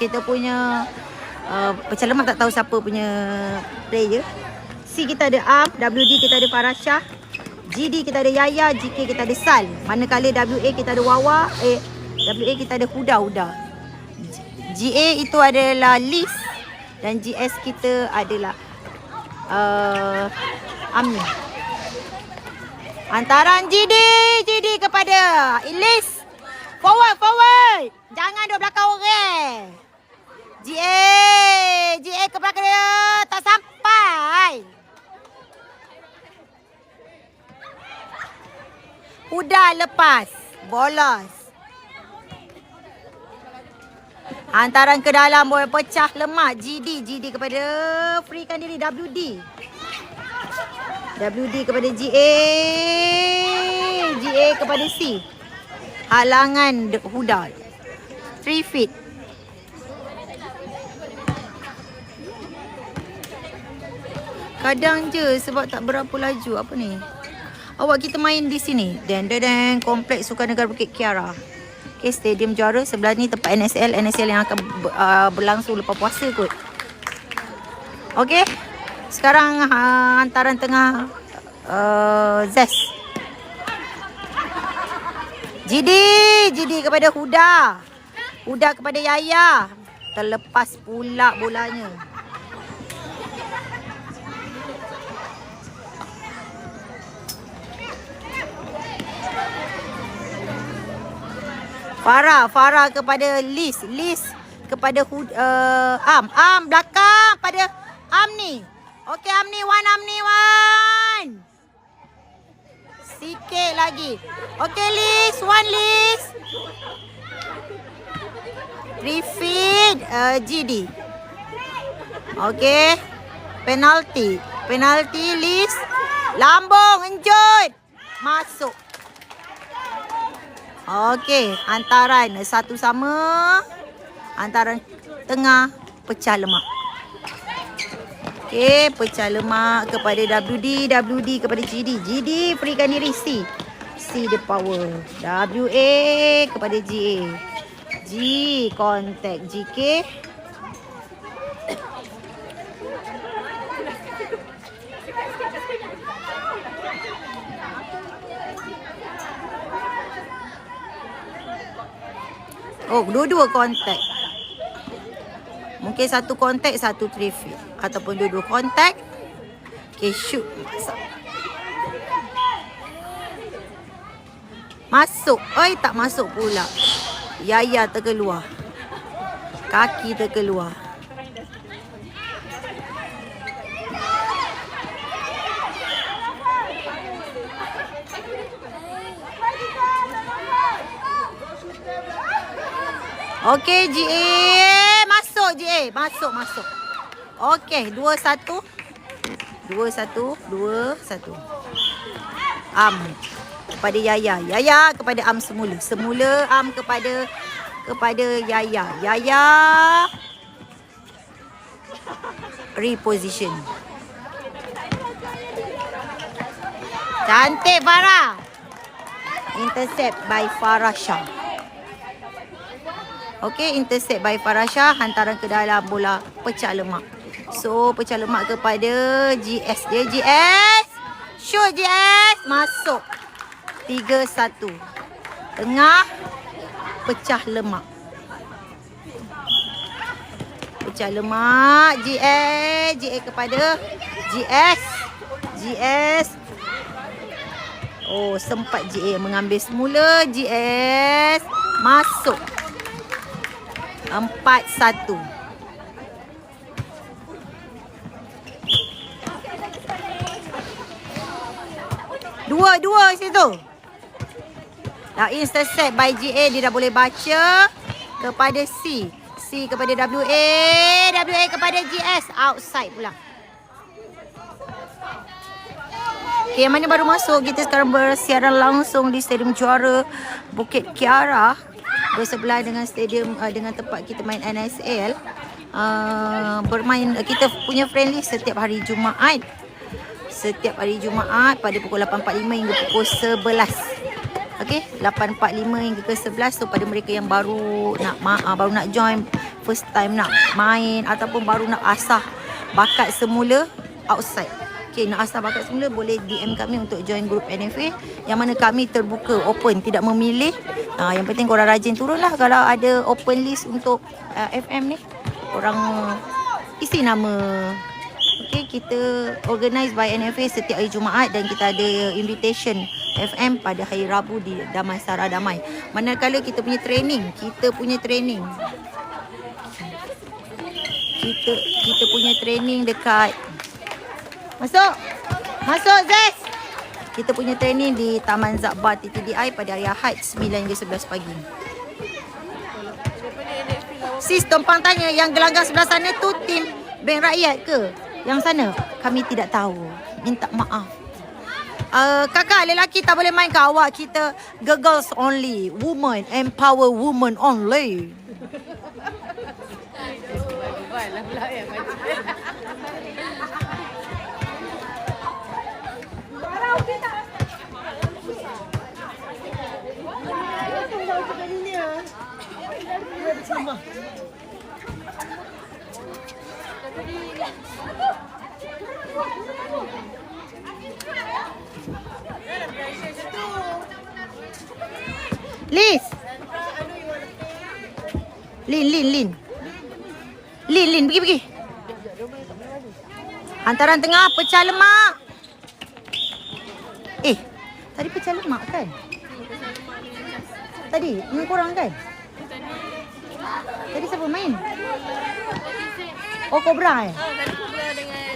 Kita punya pecah lemak tak tahu siapa punya player. C kita ada Am, WD kita ada Farashah, GD kita ada Yaya, GK kita ada Sal. Manakala WA kita ada Wawa, WA kita ada Huda. GA itu adalah Liz dan GS kita adalah Amni. Hantaran GD kepada Liz. Forward. Jangan duduk belakang orang. GA ke belakang dia. Tak sampai. Huda lepas. Bolos. Hantaran ke dalam boleh pecah lemak. GD kepada freekan diri WD. WD kepada GA kepada C. Halangan Huda 3 feet. Kadang je sebab tak berapa laju. Apa ni? Awak kita main di sini. Dan Kompleks Sukan Negara Bukit Kiara. Okay, stadium juara. Sebelah ni tempat NSL yang akan berlangsung lepas puasa kot. Okay. Sekarang hantaran tengah Zest. GD kepada Huda kepada Yaya. Terlepas pula bolanya. Farah kepada Liz kepada Am belakang pada Amni. Okey, Amni one. Sikit lagi. Okey, Liz. Refeed GD. Okey. Penalti Liz. Lambung enjut. Masuk. Okey, hantaran satu sama. Hantaran tengah pecah lemak. Okey, pecah lemak kepada WD kepada GD berikan diri C the power. WA kepada GA. G contact GK. Oh, dua-dua kontak. Mungkin satu kontak, satu traffic. Ataupun dua-dua kontak. Okay, shoot. Masuk. Oi, tak masuk pula. Yaya terkeluar. Kaki terkeluar. Okey, GA. Masuk, GA. Masuk. Okey, 2-1. Am kepada Yaya. Yaya kepada Am semula. Am kepada Yaya. Yaya reposition. Cantik Farah. Intercept by Farashah. Okey, intercept by Farashah. Hantaran ke dalam bola pecah lemak. So, pecah lemak kepada GS. Dia GS. Shoot GS. Masuk. 3-1. Tengah. Pecah lemak. Pecah lemak. GA kepada GS. Oh, sempat GA mengambil semula. GS. Masuk. 4-1. Dua situ. Dah intercept by GA. Dia dah boleh baca kepada C kepada WA kepada GS. Outside pula. Okay, yang mana baru masuk, kita sekarang bersiaran langsung di Stadium Juara Bukit Kiara, bersebelah dengan stadium dengan tempat kita main NSL. Bermain, kita punya friendly setiap hari Jumaat. Pada pukul 8.45 hingga pukul 11. Okey, 8.45 hingga ke 11. So pada mereka yang baru nak join first time nak main ataupun baru nak asah bakat semula outside. Okay, nak asah bakat semula boleh DM kami untuk join group NFA yang mana kami terbuka, open, tidak memilih. Yang penting korang rajin turunlah kalau ada open list untuk FM ni. Korang isi nama. Okay, kita organize by NFA setiap hari Jumaat dan kita ada invitation FM pada hari Rabu di Damai Sara Damai. Manakala kita punya training, kita punya training dekat Masuk Zes. Kita punya training di Taman Zakbar TTDI pada hari Ahad 9 hingga 11 pagi. Sis tumpang tanya yang gelanggang sebelah sana tu tim Bank Rakyat ke? Yang sana kami tidak tahu. Minta maaf. Kakak, lelaki tak boleh main ke awak? Kita girls only. Woman, empower woman only. Liz. Lin, pergi. Hantaran tengah pecah lemak. Tadi pecah lemak kan? Tadi dengan korang kan? Tadi siapa main? Oh, Cobra eh? Tadi Cobra dengan...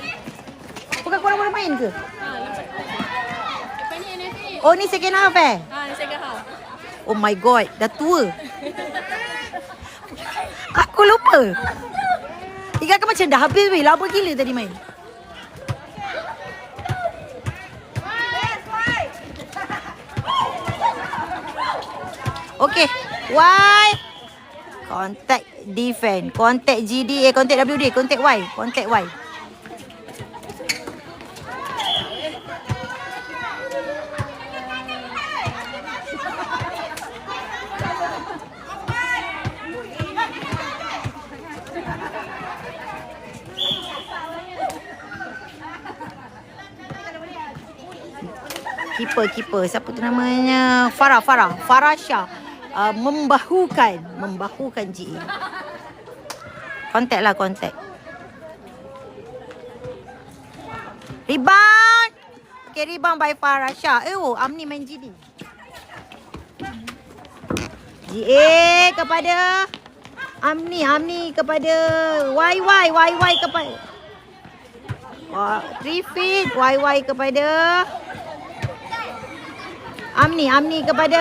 Bukan korang baru main ke? Lepas ni NFA. Oh, ni second half eh? Ni second half. Oh my god, dah tua. Aku lupa. Ingatkan macam dah habis weh. Lama gila tadi main. Okay. Y. Contact defend. Contact GD. Contact WD. Contact Y. Contact Y. Keeper. Siapa tu namanya? Farah Shah. Membahukan GE. Contact. Rebound. Okay, rebound by Farah Shah. Amni main GD. GA kepada Amni kepada YY kepada 3 feet. YY kepada Amni kepada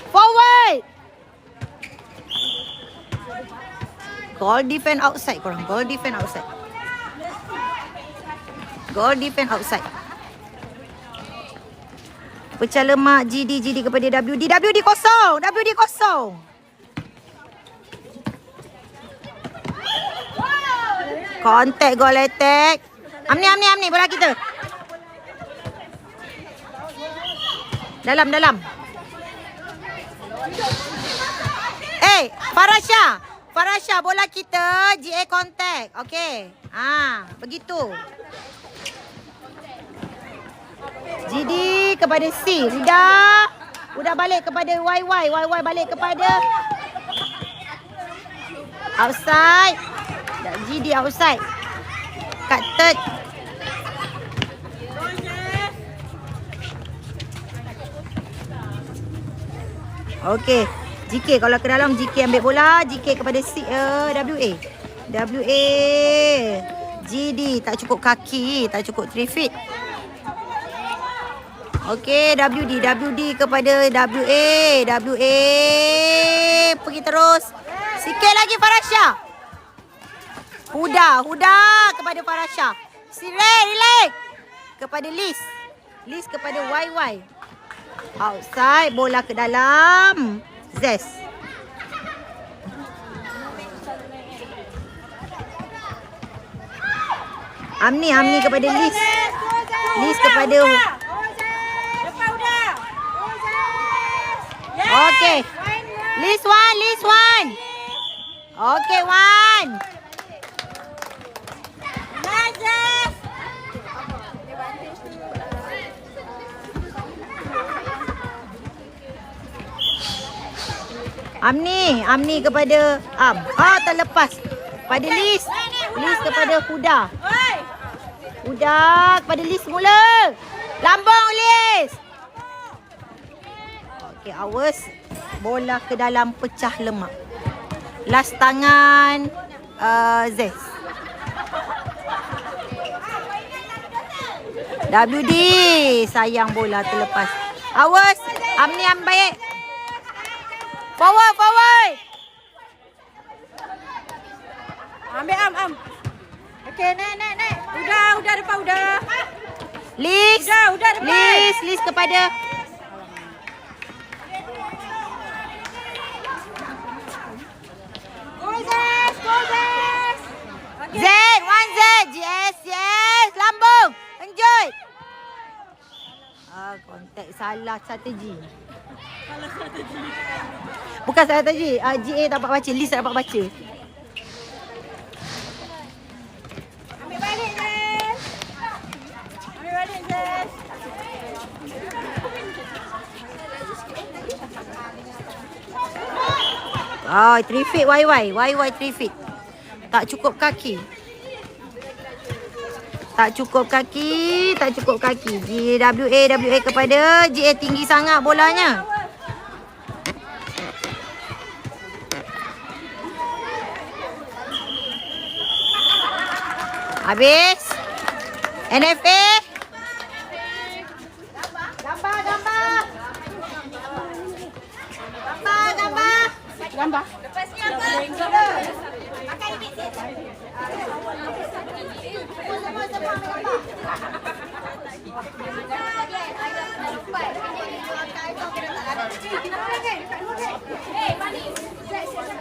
forward. Goal defend outside korang. Goal defend outside. Pecah lemak GD kepada WD kosong. Contact goal attack. Amni bola kita. Dalam. Farah Shah bola kita. GA contact. Okay. Begitu. GD kepada C. Udah balik kepada YY. YY balik kepada outside. GD outside. Kat third. Okay. GK kalau ke dalam, GK ambil bola. GK kepada WA. GD tak cukup kaki. Tak cukup 3 feet. Okay. WD kepada WA. Pergi terus. Sikit lagi Farah Shah. Huda kepada Farah Shah. Relax. Kepada Liz kepada YY. Outside, bola ke dalam. Zes. Amni kepada Liz kepada Okay. Liz one. Okay, Wan. Amni kepada Am. Terlepas. Pada Liz. Liz kepada Huda. Huda kepada Liz mula. Lambung Liz. Okey, awas bola ke dalam pecah lemak. Last tangan Zez. WD, sayang bola terlepas. Awas, Amni baik. Forward. Ambil Am. Okey, naik. Udah depan, udah. Liz. Udah depan. Liz kepada Go, Zez. Z, one Z. Yes. Lambung. Enjoy. Kontak salah strategi. Bukan strategi. GA tak dapat baca. Liz tak dapat baca. Ambil balik, Zez. Oh, 3 feet YY 3 feet. Tak cukup kaki. WA kepada GA, tinggi sangat bolanya. Habis. NFA. Gambar. Lepas ni apa? Makan ni. Semua.